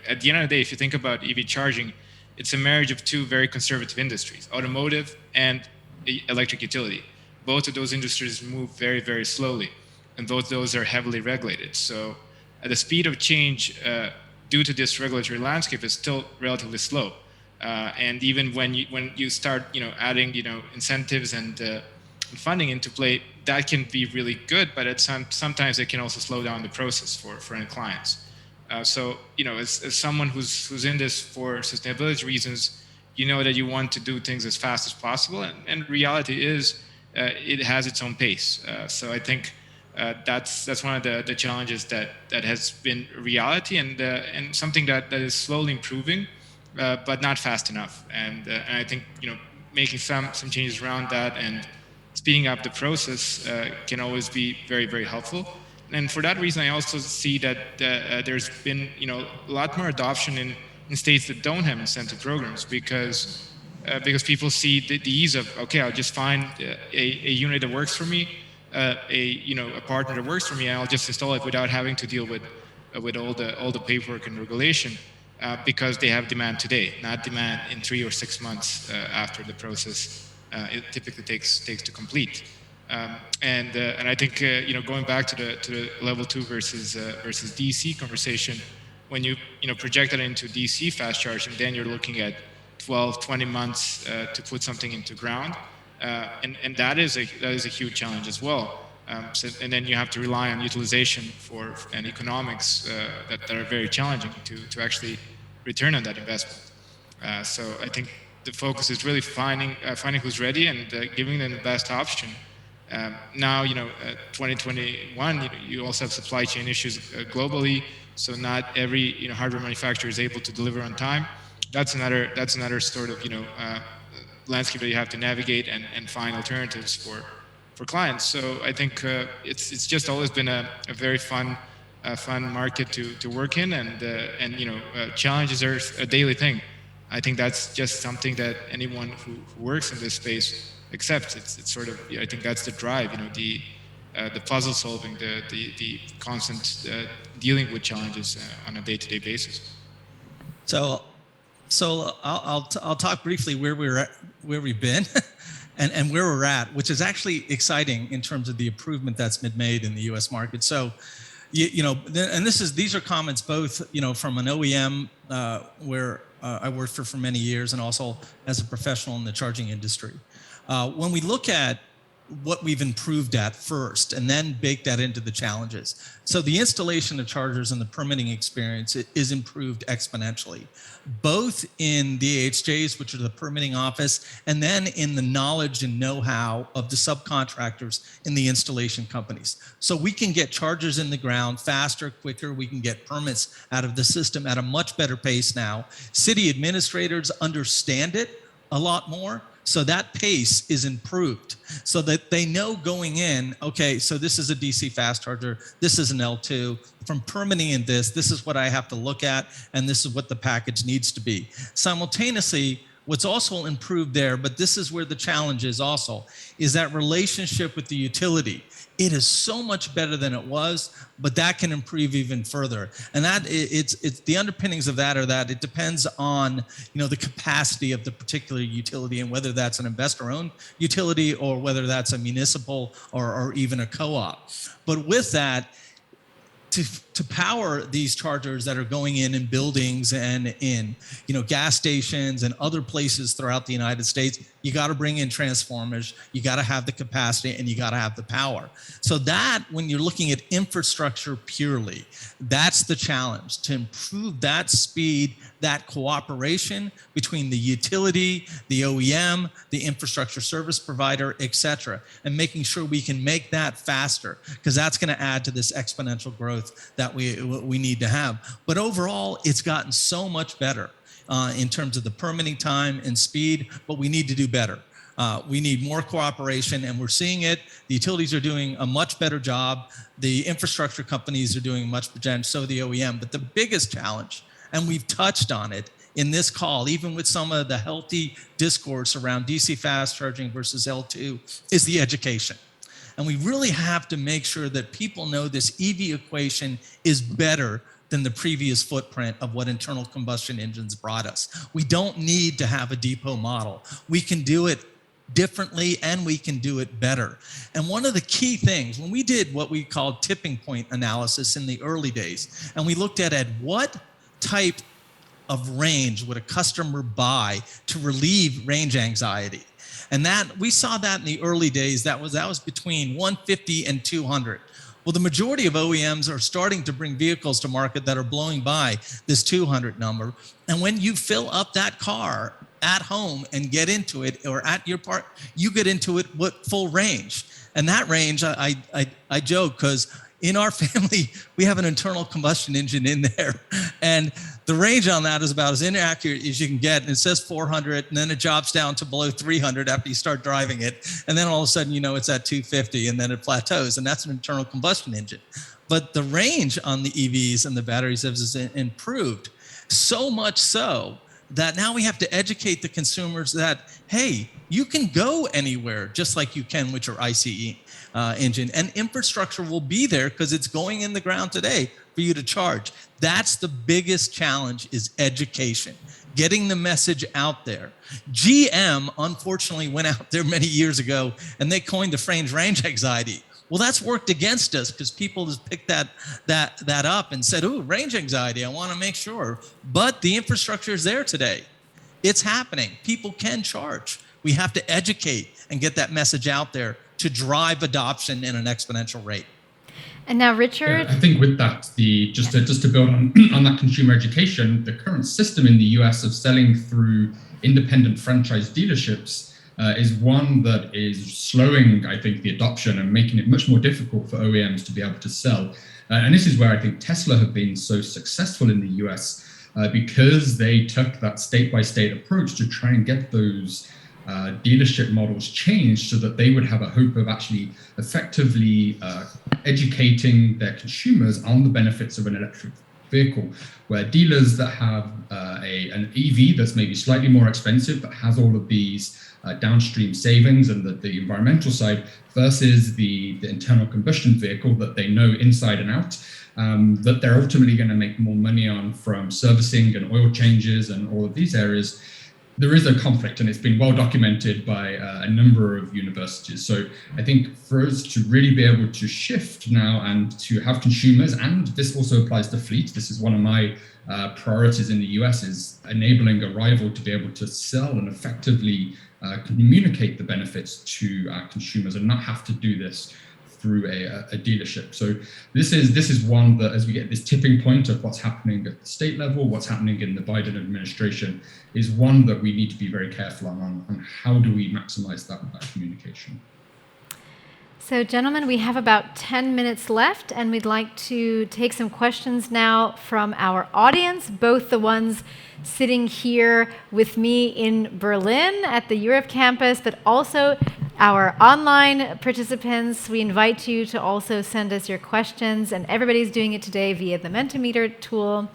at the end of the day, if you think about EV charging, it's a marriage of 2 very conservative industries, automotive and electric utility. Both of those industries move very, very slowly, and both of those are heavily regulated. So the speed of change due to this regulatory landscape is still relatively slow. And even when you start adding incentives and funding into play, that can be really good, but sometimes it can also slow down the process for end clients. So as someone who's in this for sustainability reasons, that you want to do things as fast as possible, and reality is it has its own pace. So I think that's one of the challenges that has been reality, and something that is slowly improving. But not fast enough, and I think making some changes around that and speeding up the process can always be very, very helpful. And for that reason, I also see that there's been a lot more adoption in states that don't have incentive programs, because people see the ease of, okay, I'll just find a unit that works for me, a partner that works for me, and I'll just install it without having to deal with all the paperwork and regulation. Because they have demand today, not demand in 3 or 6 months after the process it typically takes to complete. And I think going back to the level 2 versus DC conversation, when you project that into DC fast charging, then you're looking at 12-20 months to put something into ground, and that is a huge challenge as well. And then you have to rely on utilization and economics that are very challenging to actually return on that investment. So I think the focus is really finding who's ready and giving them the best option. Now, 2021, you also have supply chain issues globally, so not every hardware manufacturer is able to deliver on time. That's another sort of landscape that you have to navigate and find alternatives for clients. So I think it's just always been a very fun market to work in, and challenges are a daily thing. I think that's just something that anyone who works in this space accepts. It's sort of, I think that's the drive, the puzzle solving, the constant dealing with challenges on a day-to-day basis. So I'll talk briefly where we've been and where we're at, which is actually exciting in terms of the improvement that's been made in the U.S. market. So, and these are comments both from an OEM where I worked for many years, and also as a professional in the charging industry. When we look at what we've improved at first and then bake that into the challenges. So the installation of chargers and the permitting experience is improved exponentially, both in the AHJs, which are the permitting office, and then in the knowledge and know-how of the subcontractors in the installation companies. So we can get chargers in the ground faster, quicker. We can get permits out of the system at a much better pace now. City administrators understand it a lot more. So that pace is improved so that they know going in, okay, so this is a DC fast charger, this is an L2, from permitting in this is what I have to look at, and this is what the package needs to be. Simultaneously, what's also improved there, but this is where the challenge is also, is that relationship with the utility. It is so much better than it was, but that can improve even further. And that it's the underpinnings of that are that it depends on, the capacity of the particular utility and whether that's an investor-owned utility or whether that's a municipal or even a co-op. But with that, to power these chargers that are going in buildings and in gas stations and other places throughout the United States, you got to bring in transformers, you got to have the capacity, and you got to have the power. So that, when you're looking at infrastructure purely, that's the challenge, to improve that speed, that cooperation between the utility, the OEM, the infrastructure service provider, et cetera, and making sure we can make that faster, because that's going to add to this exponential growth that we need to have. But overall, it's gotten so much better in terms of the permitting time and speed, but we need to do better. We need more cooperation, and we're seeing it. The utilities are doing a much better job. The infrastructure companies are doing much better, so the OEM. But the biggest challenge, and we've touched on it in this call, even with some of the healthy discourse around DC fast charging versus L2, is the education. And we really have to make sure that people know this EV equation is better than the previous footprint of what internal combustion engines brought us. We don't need to have a depot model. We can do it differently, and we can do it better. And one of the key things, when we did what we called tipping point analysis in the early days, and we looked at what type of range would a customer buy to relieve range anxiety. And that we saw that in the early days, that was between 150 and 200. Well, the majority of OEMs are starting to bring vehicles to market that are blowing by this 200 number. And when you fill up that car at home and get into it, or at your park, you get into it with full range. And that range, I joke, because in our family, we have an internal combustion engine in there. And the range on that is about as inaccurate as you can get. And it says 400, and then it drops down to below 300 after you start driving it. And then all of a sudden, it's at 250, and then it plateaus. And that's an internal combustion engine. But the range on the EVs and the batteries has improved, so much so that now we have to educate the consumers that, hey, you can go anywhere just like you can with your ICE engine, and infrastructure will be there because it's going in the ground today for you to charge. That's the biggest challenge, is education, getting the message out there. GM, unfortunately, went out there many years ago and they coined the phrase range anxiety. Well, that's worked against us because people just picked that up and said, "Ooh, range anxiety, I want to make sure." But the infrastructure is there today. It's happening. People can charge. We have to educate and get that message out there to drive adoption in an exponential rate. And now, Richard? I think with that, just to build on that consumer education, the current system in the US of selling through independent franchise dealerships is one that is slowing, I think, the adoption and making it much more difficult for OEMs to be able to sell. And this is where I think Tesla have been so successful in the US because they took that state-by-state approach to try and get those dealership models changed so that they would have a hope of actually effectively educating their consumers on the benefits of an electric vehicle, where dealers that have an EV that's maybe slightly more expensive but has all of these downstream savings and the environmental side versus the internal combustion vehicle that they know inside and out, that they're ultimately going to make more money on from servicing and oil changes and all of these areas. There is a conflict, and it's been well documented by a number of universities. So I think for us to really be able to shift now and to have consumers, and this also applies to fleet, this is one of my priorities in the US, is enabling a rival to be able to sell and effectively communicate the benefits to our consumers and not have to do this through a dealership. So this is one that, as we get this tipping point of what's happening at the state level, what's happening in the Biden administration, is one that we need to be very careful on how do we maximize that communication. So gentlemen, we have about 10 minutes left, and we'd like to take some questions now from our audience, both the ones sitting here with me in Berlin at the Europe campus, but also our online participants. We invite you to also send us your questions, and everybody's doing it today via the Mentimeter tool.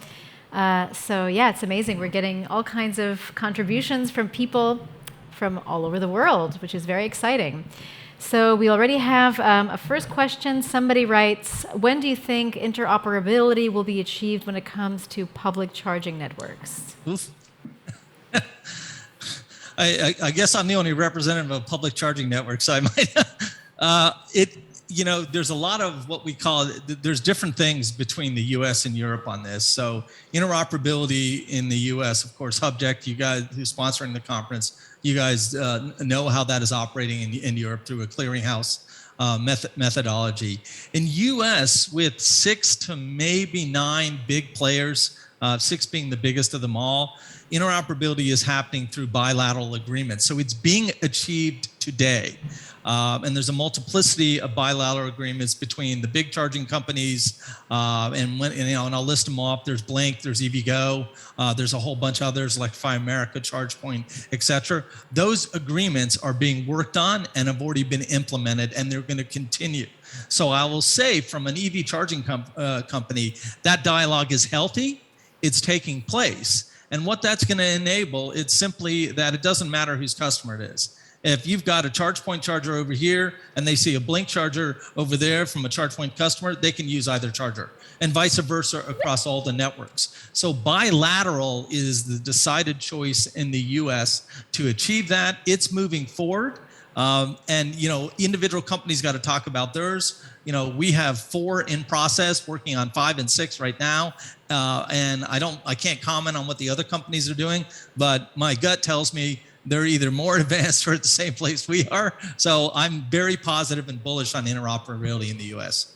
So yeah, it's amazing. We're getting all kinds of contributions from people from all over the world, which is very exciting. So we already have a first question. Somebody writes, when do you think interoperability will be achieved when it comes to public charging networks? I guess I'm the only representative of public charging networks. So I might, there's a lot of what we call, there's different things between the US and Europe on this. So interoperability in the US, of course, Hubject, you guys who's sponsoring the conference, you guys know how that is operating in Europe through a clearinghouse methodology. In US, with 6 to maybe 9 big players, 6 being the biggest of them all, interoperability is happening through bilateral agreements. So it's being achieved today. And there's a multiplicity of bilateral agreements between the big charging companies, and I'll list them off. There's Blink, there's EVgo, there's a whole bunch of others, Electrify America, ChargePoint, etc. Those agreements are being worked on and have already been implemented, and they're going to continue. So I will say, from an EV charging company, that dialogue is healthy. It's taking place. And what that's going to enable, it's simply that it doesn't matter whose customer it is. If you've got a ChargePoint charger over here and they see a Blink charger over there from a ChargePoint customer, they can use either charger, and vice versa across all the networks. So bilateral is the decided choice in the US to achieve that. It's moving forward. And individual companies got to talk about theirs. We have 4 in process, working on 5 and 6 right now. And I can't comment on what the other companies are doing, but my gut tells me they're either more advanced or at the same place we are. So I'm very positive and bullish on interoperability in the US.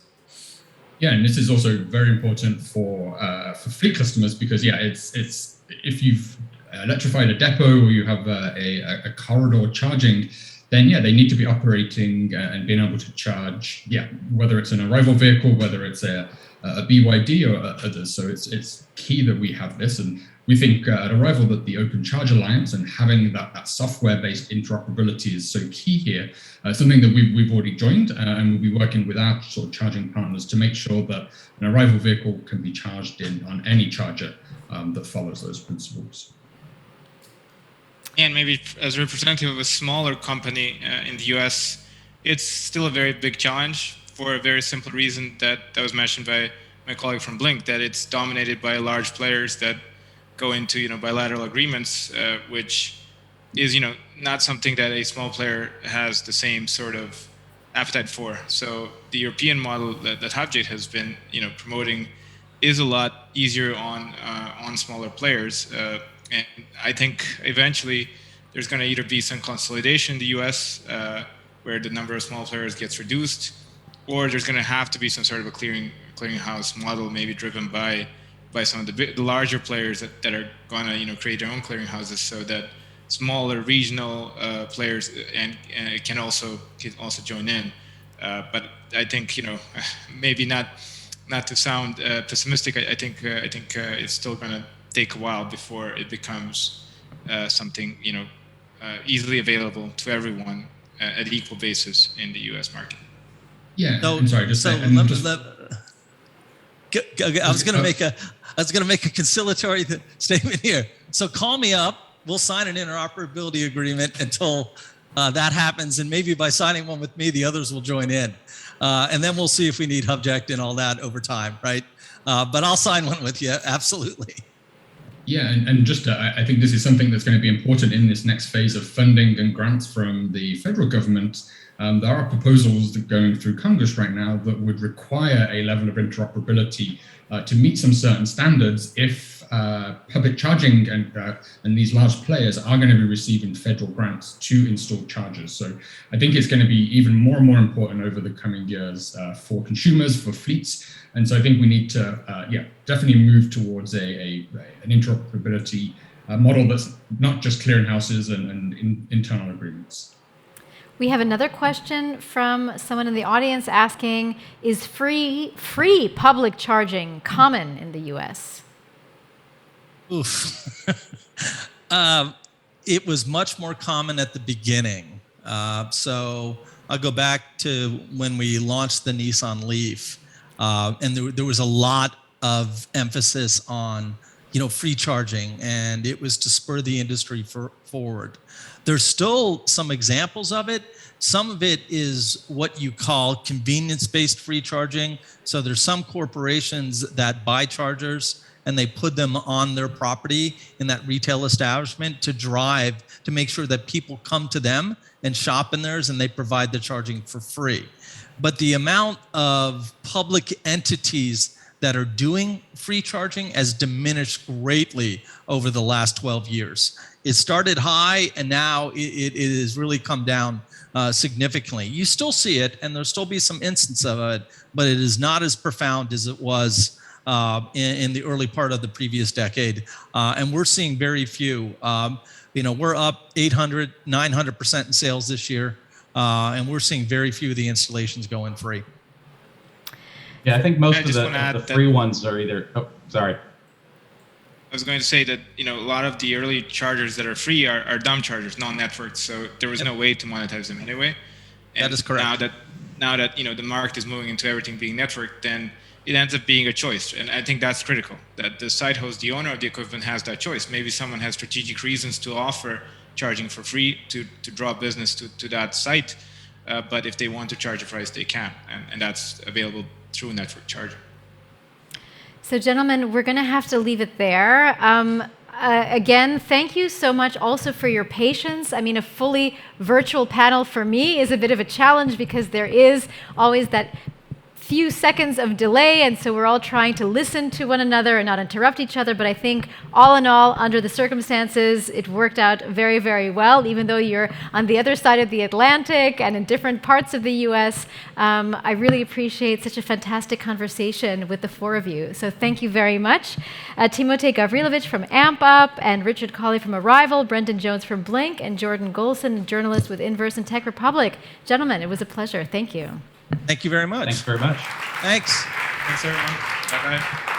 Yeah, and this is also very important for fleet customers, because it's if you've electrified a depot or you have a corridor charging, then they need to be operating and being able to charge, whether it's an arrival vehicle, whether it's a BYD or others. So it's key that we have this, and we think at Arrival that the Open Charge Alliance and having that software-based interoperability is so key here. Something that we've already joined, and we'll be working with our sort of charging partners to make sure that an Arrival vehicle can be charged on any charger that follows those principles. And maybe as a representative of a smaller company in the US, it's still a very big challenge for a very simple reason that was mentioned by my colleague from Blink, that it's dominated by large players that go into bilateral agreements, which is not something that a small player has the same sort of appetite for. So the European model that Hubject has been promoting is a lot easier on smaller players. And I think eventually there's going to either be some consolidation in the US where the number of small players gets reduced, or there's going to have to be some sort of a clearinghouse model, maybe driven by some of the larger players that are going to create their own clearinghouses, so that smaller regional players can also join in. But I think maybe not to sound pessimistic. I think it's still going to take a while before it becomes something easily available to everyone at equal basis in the U.S. market. Yeah, so, I'm sorry. I was going to make a conciliatory statement here. So call me up. We'll sign an interoperability agreement until that happens, and maybe by signing one with me, the others will join in, and then we'll see if we need Hubject and all that over time, right? But I'll sign one with you, absolutely. Yeah, and just I think this is something that's going to be important in this next phase of funding and grants from the federal government. There are proposals that are going through Congress right now that would require a level of interoperability to meet some certain standards if public charging and these large players are going to be receiving federal grants to install chargers. So I think it's going to be even more and more important over the coming years for consumers, for fleets. And so I think we need to, definitely move towards an interoperability model that's not just clearinghouses and internal agreements. We have another question from someone in the audience asking, is free public charging common in the US? Oof. It was much more common at the beginning. So I'll go back to when we launched the Nissan Leaf, and there was a lot of emphasis on free charging, and it was to spur the industry forward. There's still some examples of it. Some of it is what you call convenience-based free charging. So there's some corporations that buy chargers and they put them on their property in that retail establishment to make sure that people come to them and shop in theirs, and they provide the charging for free. But the amount of public entities that are doing free charging has diminished greatly over the last 12 years. It started high, and now it has really come down significantly. You still see it, and there'll still be some instance of it, but it is not as profound as it was in the early part of the previous decade. And we're seeing very few. We're up 800, 900% in sales this year, and we're seing very few of the installations going free. Yeah, I think most of the free ones are either. Oh, sorry. I was going to say that a lot of the early chargers that are free are dumb chargers, non-networked. So there was no way to monetize them anyway. And that is correct. Now that the market is moving into everything being networked, then it ends up being a choice. And I think that's critical. That the site host, the owner of the equipment, has that choice. Maybe someone has strategic reasons to offer charging for free to draw business to that site. But if they want to charge a price, they can, and that's available through network charging. So, gentlemen, we're going to have to leave it there. Again, thank you so much also for your patience. I mean, a fully virtual panel for me is a bit of a challenge because there is always that few seconds of delay, and so we're all trying to listen to one another and not interrupt each other. But I think all in all, under the circumstances, it worked out very, very well, even though you're on the other side of the Atlantic and in different parts of the US. I really appreciate such a fantastic conversation with the four of you. So thank you very much. Timotej Gavrilovic from Amp Up, and Richard Colley from Arrival, Brendan Jones from Blink, and Jordan Golson, journalist with Inverse and Tech Republic. Gentlemen, it was a pleasure. Thank you. Thank you very much. Thanks very much. Thanks. Thanks, everyone. Bye-bye.